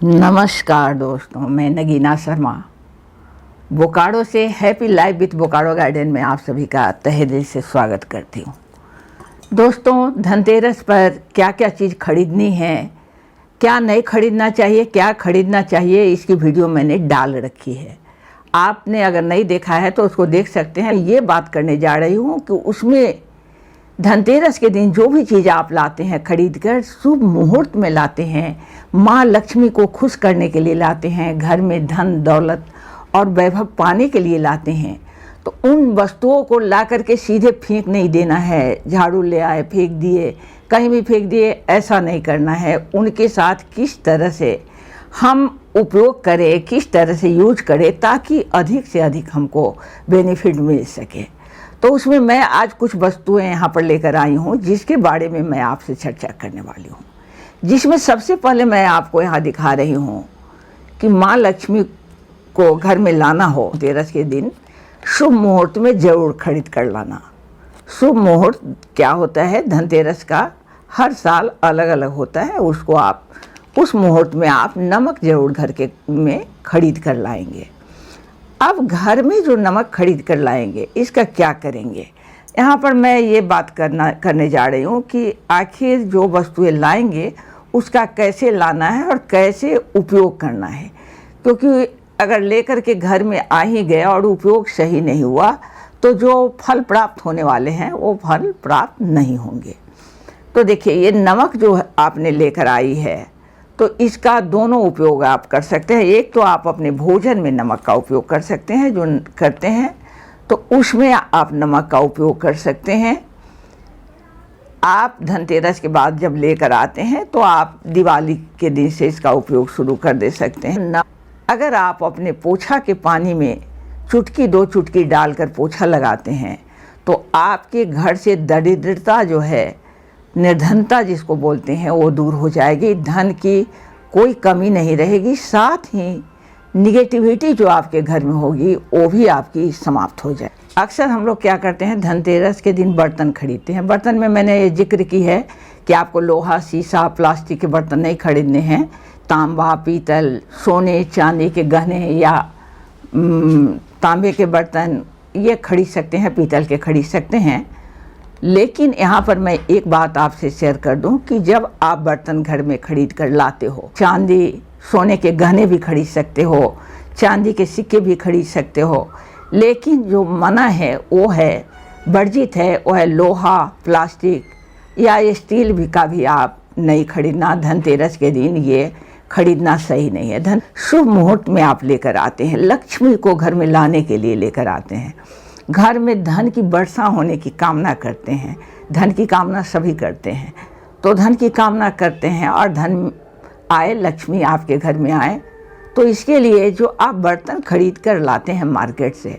नमस्कार दोस्तों, मैं नगीना शर्मा बोकारो से happy life with Bokaro garden में आप सभी का तहे दिल से स्वागत करती हूँ। दोस्तों, धनतेरस पर क्या क्या चीज़ खरीदनी है, क्या नहीं खरीदना चाहिए, क्या खरीदना चाहिए, इसकी वीडियो मैंने डाल रखी है। आपने अगर नहीं देखा है तो उसको देख सकते हैं। ये बात करने जा रही हूँ कि उसमें धनतेरस के दिन जो भी चीज़ आप लाते हैं खरीद कर, शुभ मुहूर्त में लाते हैं, माँ लक्ष्मी को खुश करने के लिए लाते हैं, घर में धन दौलत और वैभव पाने के लिए लाते हैं, तो उन वस्तुओं को ला करके सीधे फेंक नहीं देना है। झाड़ू ले आए फेंक दिए, कहीं भी फेंक दिए, ऐसा नहीं करना है। उनके साथ किस तरह से हम उपयोग करें, किस तरह से यूज करें ताकि अधिक से अधिक हमको बेनिफिट मिल सके। तो उसमें मैं आज कुछ वस्तुएं यहाँ पर लेकर आई हूँ जिसके बारे में मैं आपसे चर्चा करने वाली हूँ। जिसमें सबसे पहले मैं आपको यहाँ दिखा रही हूँ कि माँ लक्ष्मी को घर में लाना हो धनतेरस के दिन, शुभ मुहूर्त में ज़रूर खरीद कर लाना। शुभ मुहूर्त क्या होता है धनतेरस का, हर साल अलग अलग होता है। उसको आप उस मुहूर्त में आप नमक ज़रूर घर के में खरीद कर लाएंगे। अब घर में जो नमक खरीद कर लाएंगे इसका क्या करेंगे, यहाँ पर मैं ये बात करने जा रही हूँ कि आखिर जो वस्तुएं लाएंगे उसका कैसे लाना है और कैसे उपयोग करना है। क्योंकि अगर लेकर के घर में आ ही गया और उपयोग सही नहीं हुआ तो जो फल प्राप्त होने वाले हैं वो फल प्राप्त नहीं होंगे। तो देखिए, ये नमक जो आपने लेकर आई है तो इसका दोनों उपयोग आप कर सकते हैं। एक तो आप अपने भोजन में नमक का उपयोग कर सकते हैं, जो करते हैं तो उसमें आप नमक का उपयोग कर सकते हैं। आप धनतेरस के बाद जब लेकर आते हैं तो आप दिवाली के दिन से इसका उपयोग शुरू कर दे सकते हैं। अगर आप अपने पोछा के पानी में चुटकी 2 चुटकी डालकर पोछा लगाते हैं तो आपके घर से दरिद्रता जो है, निर्धनता जिसको बोलते हैं, वो दूर हो जाएगी। धन की कोई कमी नहीं रहेगी, साथ ही निगेटिविटी जो आपके घर में होगी वो भी आपकी समाप्त हो जाए। अक्सर हम लोग क्या करते हैं, धनतेरस के दिन बर्तन खरीदते हैं। बर्तन में मैंने ये जिक्र की है कि आपको लोहा, शीशा, प्लास्टिक के बर्तन नहीं खरीदने हैं। तांबा, पीतल, सोने चांदी के गहने या तांबे के बर्तन ये खरीद सकते हैं, पीतल के खरीद सकते हैं। लेकिन यहाँ पर मैं एक बात आपसे शेयर कर दूं कि जब आप बर्तन घर में खरीद कर लाते हो, चांदी सोने के गहने भी खरीद सकते हो, चांदी के सिक्के भी खरीद सकते हो, लेकिन जो मना है वो है, वर्जित है, वो है लोहा, प्लास्टिक या स्टील भी का भी आप नहीं खरीदना। धनतेरस के दिन ये खरीदना सही नहीं है। शुभ मुहूर्त में आप लेकर आते हैं, लक्ष्मी को घर में लाने के लिए लेकर आते हैं, घर में धन की वर्षा होने की कामना करते हैं। धन की कामना सभी करते हैं, तो धन की कामना करते हैं और धन आए, लक्ष्मी आपके घर में आए। तो इसके लिए जो आप बर्तन खरीद कर लाते हैं मार्केट से,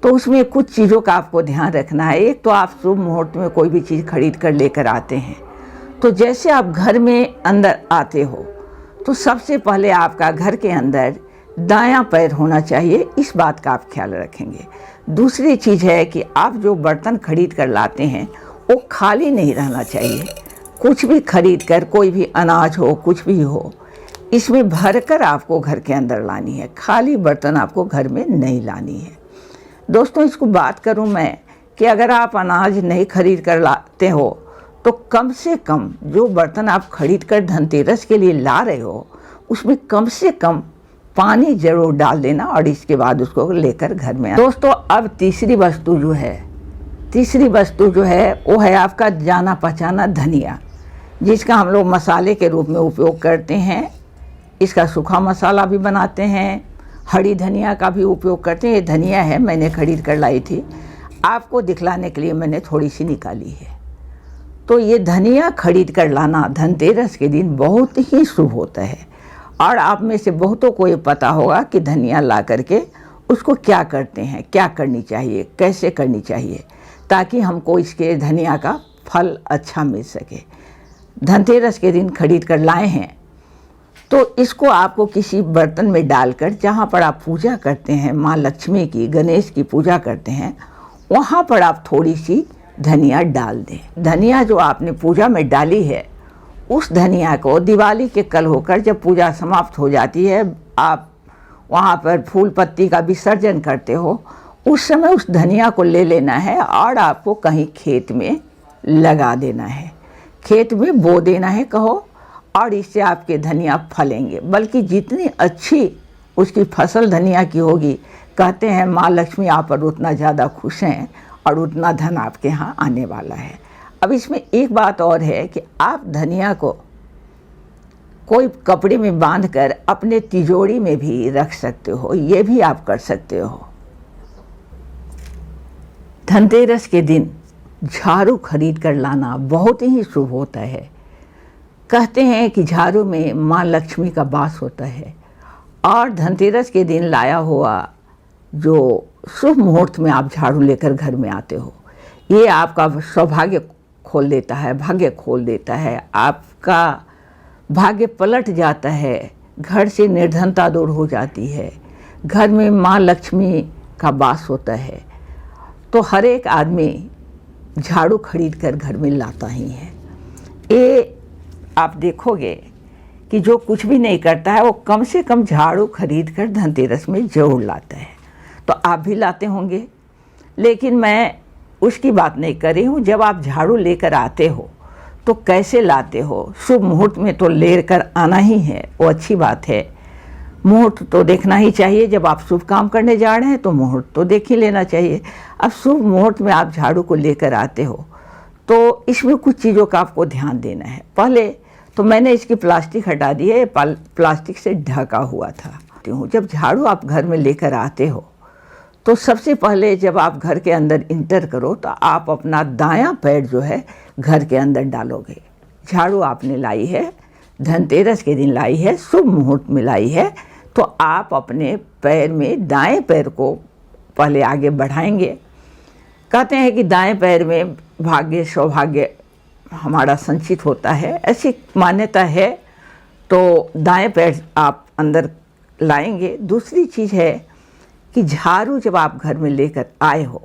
तो उसमें कुछ चीज़ों का आपको ध्यान रखना है। एक तो आप शुभ मुहूर्त में कोई भी चीज़ खरीद कर लेकर आते हैं तो जैसे आप घर में अंदर आते हो तो सबसे पहले आपका घर के अंदर दायां पैर होना चाहिए, इस बात का आप ख्याल रखेंगे। दूसरी चीज़ है कि आप जो बर्तन खरीद कर लाते हैं वो खाली नहीं रहना चाहिए। कुछ भी खरीद कर, कोई भी अनाज हो, कुछ भी हो, इसमें भरकर आपको घर के अंदर लानी है। खाली बर्तन आपको घर में नहीं लानी है। दोस्तों, इसको बात करूं मैं कि अगर आप अनाज नहीं खरीद कर लाते हो तो कम से कम जो बर्तन आप खरीद कर धनतेरस के लिए ला रहे हो उसमें कम से कम पानी जरूर डाल देना और इसके बाद उसको लेकर घर में। दोस्तों, अब तीसरी वस्तु जो है वो है आपका जाना पहचाना धनिया, जिसका हम लोग मसाले के रूप में उपयोग करते हैं। इसका सूखा मसाला भी बनाते हैं, हरी धनिया का भी उपयोग करते हैं। ये धनिया है, मैंने खरीद कर लाई थी, आपको दिखलाने के लिए मैंने थोड़ी सी निकाली है। तो ये धनिया खरीद कर लाना धनतेरस के दिन बहुत ही शुभ होता है। और आप में से बहुतों को ये पता होगा कि धनिया ला करके उसको क्या करते हैं, क्या करनी चाहिए, कैसे करनी चाहिए, ताकि हमको इसके धनिया का फल अच्छा मिल सके। धनतेरस के दिन खरीद कर लाए हैं तो इसको आपको किसी बर्तन में डालकर, जहाँ पर आप पूजा करते हैं माँ लक्ष्मी की, गणेश की पूजा करते हैं, वहाँ पर आप थोड़ी सी धनिया डाल दें। धनिया जो आपने पूजा में डाली है उस धनिया को दिवाली के कल होकर जब पूजा समाप्त हो जाती है, आप वहाँ पर फूल पत्ती का विसर्जन करते हो, उस समय उस धनिया को ले लेना है और आपको कहीं खेत में लगा देना है, खेत में बो देना है कहो, और इससे आपके धनिया फलेंगे। बल्कि जितनी अच्छी उसकी फसल धनिया की होगी, कहते हैं माँ लक्ष्मी आप पर उतना ज़्यादा खुश हैं और उतना धन आपके यहाँ आने वाला है। अब इसमें एक बात और है कि आप धनिया को कोई कपड़े में बांधकर अपने तिजोरी में भी रख सकते हो, ये भी आप कर सकते हो। धनतेरस के दिन झाड़ू खरीद कर लाना बहुत ही शुभ होता है। कहते हैं कि झाड़ू में माँ लक्ष्मी का वास होता है, और धनतेरस के दिन लाया हुआ जो शुभ मुहूर्त में आप झाड़ू लेकर घर में आते हो, ये आपका सौभाग्य खोल देता है, भाग्य खोल देता है, आपका भाग्य पलट जाता है, घर से निर्धनता दूर हो जाती है, घर में माँ लक्ष्मी का वास होता है। तो हर एक आदमी झाड़ू खरीद कर घर में लाता ही है। ये आप देखोगे कि जो कुछ भी नहीं करता है वो कम से कम झाड़ू खरीद कर धनतेरस में जरूर लाता है। तो आप भी लाते होंगे, लेकिन मैं उसकी बात नहीं कर रही हूँ। जब आप झाड़ू लेकर आते हो तो कैसे लाते हो? शुभ मुहूर्त में तो लेकर आना ही है, वो अच्छी बात है। मुहूर्त तो देखना ही चाहिए, जब आप शुभ काम करने जा रहे हैं तो मुहूर्त तो देख ही लेना चाहिए। अब शुभ मुहूर्त में आप झाड़ू को लेकर आते हो तो इसमें कुछ चीज़ों का आपको ध्यान देना है। पहले तो मैंने इसकी प्लास्टिक हटा दी है, प्लास्टिक से ढका हुआ था। जब झाड़ू आप घर में लेकर आते हो तो सबसे पहले जब आप घर के अंदर इंटर करो तो आप अपना दायां पैर जो है घर के अंदर डालोगे। झाड़ू आपने लाई है, धनतेरस के दिन लाई है, शुभ मुहूर्त में लाई है, तो आप अपने पैर में दाएं पैर को पहले आगे बढ़ाएंगे। कहते हैं कि दाएं पैर में भाग्य सौभाग्य हमारा संचित होता है, ऐसी मान्यता है। तो दाएं पैर आप अंदर लाएंगे। दूसरी चीज़ है कि झाड़ू जब आप घर में लेकर आए हो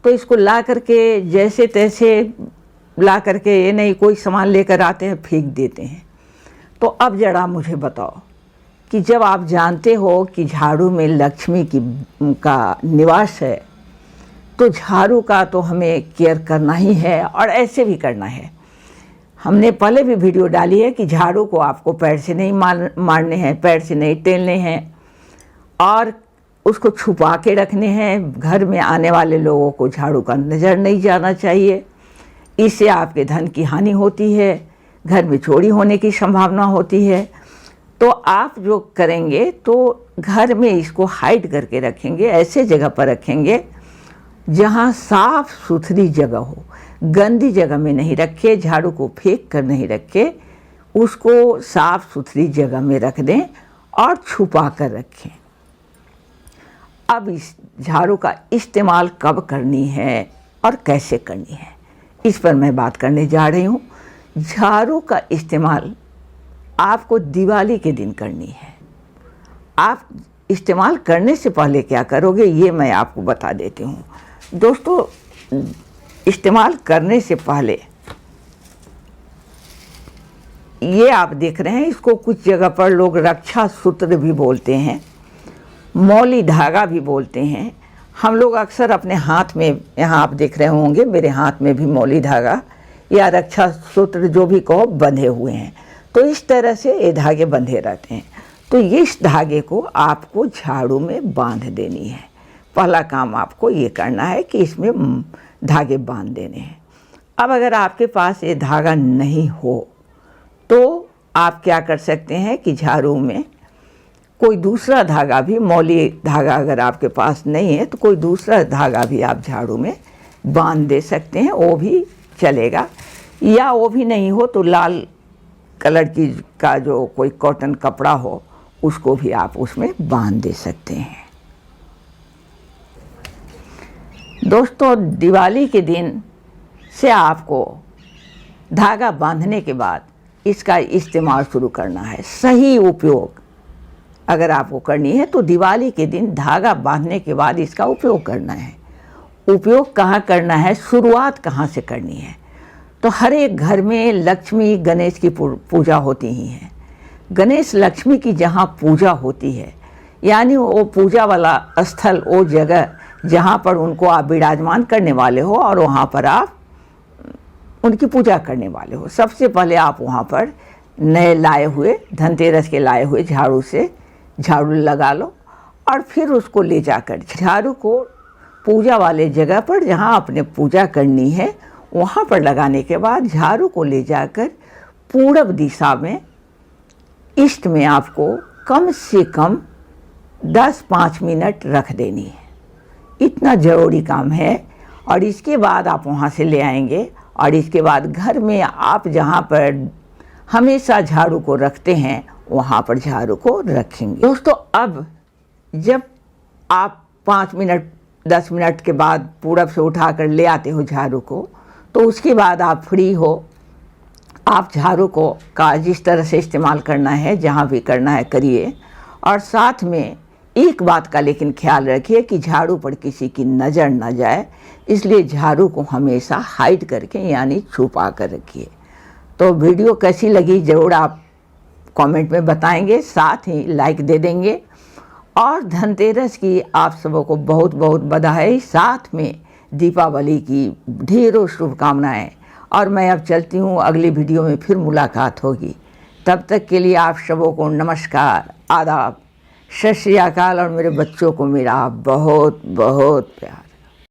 तो इसको ला करके जैसे तैसे ला करके, ये नहीं कोई सामान लेकर आते हैं फेंक देते हैं। तो अब जरा मुझे बताओ कि जब आप जानते हो कि झाड़ू में लक्ष्मी का निवास है तो झाड़ू का तो हमें केयर करना ही है, और ऐसे भी करना है। हमने पहले भी वीडियो डाली है कि झाड़ू को आपको पैर से नहीं मारने हैं, पैर से नहीं टेलने हैं, और उसको छुपा के रखने हैं। घर में आने वाले लोगों को झाड़ू का नज़र नहीं जाना चाहिए, इससे आपके धन की हानि होती है, घर में चोरी होने की संभावना होती है। तो आप जो करेंगे तो घर में इसको हाइड करके रखेंगे, ऐसे जगह पर रखेंगे जहाँ साफ सुथरी जगह हो, गंदी जगह में नहीं रखे, झाड़ू को फेंक कर नहीं रखे, उसको साफ सुथरी जगह में रख दें और छुपा कर रखें। अब इस झाड़ू का इस्तेमाल कब करनी है और कैसे करनी है, इस पर मैं बात करने जा रही हूँ। झाड़ू का इस्तेमाल आपको दिवाली के दिन करनी है। आप इस्तेमाल करने से पहले क्या करोगे ये मैं आपको बता देती हूँ। दोस्तों, इस्तेमाल करने से पहले ये आप देख रहे हैं, इसको कुछ जगह पर लोग रक्षा सूत्र भी बोलते हैं, मौली धागा भी बोलते हैं। हम लोग अक्सर अपने हाथ में, यहाँ आप देख रहे होंगे मेरे हाथ में भी मौली धागा या रक्षा सूत्र जो भी कहो बंधे हुए हैं। तो इस तरह से ये धागे बंधे रहते हैं। तो इस धागे को आपको झाड़ू में बांध देनी है। पहला काम आपको ये करना है कि इसमें धागे बांध देने हैं। अब अगर आपके पास ये धागा नहीं हो तो आप क्या कर सकते हैं कि झाड़ू में कोई दूसरा धागा भी, मौली धागा अगर आपके पास नहीं है तो कोई दूसरा धागा भी आप झाड़ू में बांध दे सकते हैं, वो भी चलेगा। या वो भी नहीं हो तो लाल कलर की का जो कोई कॉटन कपड़ा हो उसको भी आप उसमें बांध दे सकते हैं। दोस्तों, दिवाली के दिन से आपको धागा बांधने के बाद इसका इस्तेमाल शुरू करना है। सही उपयोग अगर आपको करनी है तो दिवाली के दिन धागा बांधने के बाद इसका उपयोग करना है। उपयोग कहाँ करना है, शुरुआत कहाँ से करनी है? तो हर एक घर में लक्ष्मी गणेश की पूजा होती ही है। गणेश लक्ष्मी की जहाँ पूजा होती है, यानी वो पूजा वाला स्थल, वो जगह जहाँ पर उनको आप विराजमान करने वाले हो और वहाँ पर आप उनकी पूजा करने वाले हो, सबसे पहले आप वहाँ पर नए लाए हुए, धनतेरस के लाए हुए झाड़ू से झाड़ू लगा लो और फिर उसको ले जाकर झाड़ू को पूजा वाले जगह पर जहाँ आपने पूजा करनी है वहाँ पर लगाने के बाद झाड़ू को ले जाकर पूरब दिशा में ईस्ट में आपको कम से कम 10-5 मिनट रख देनी है। इतना ज़रूरी काम है। और इसके बाद आप वहाँ से ले आएंगे और इसके बाद घर में आप जहाँ पर हमेशा झाड़ू को रखते हैं वहाँ पर झाड़ू को रखेंगे। दोस्तों, अब जब आप 5 मिनट 10 मिनट के बाद पूरब से उठा कर ले आते हो झाड़ू को, तो उसके बाद आप फ्री हो, आप झाड़ू को का जिस तरह से इस्तेमाल करना है, जहाँ भी करना है करिए। और साथ में एक बात का लेकिन ख्याल रखिए कि झाड़ू पर किसी की नज़र न जाए, इसलिए झाड़ू को हमेशा हाइड करके यानी छुपा कर रखिए। तो वीडियो कैसी लगी ज़रूर आप कमेंट में बताएंगे, साथ ही लाइक दे देंगे। और धनतेरस की आप सबों को बहुत बहुत बधाई, साथ में दीपावली की ढेरों शुभकामनाएं। और मैं अब चलती हूँ, अगली वीडियो में फिर मुलाकात होगी। तब तक के लिए आप सबों को नमस्कार, आदाब, सत श्री अकाल और मेरे बच्चों को मेरा बहुत बहुत प्यार।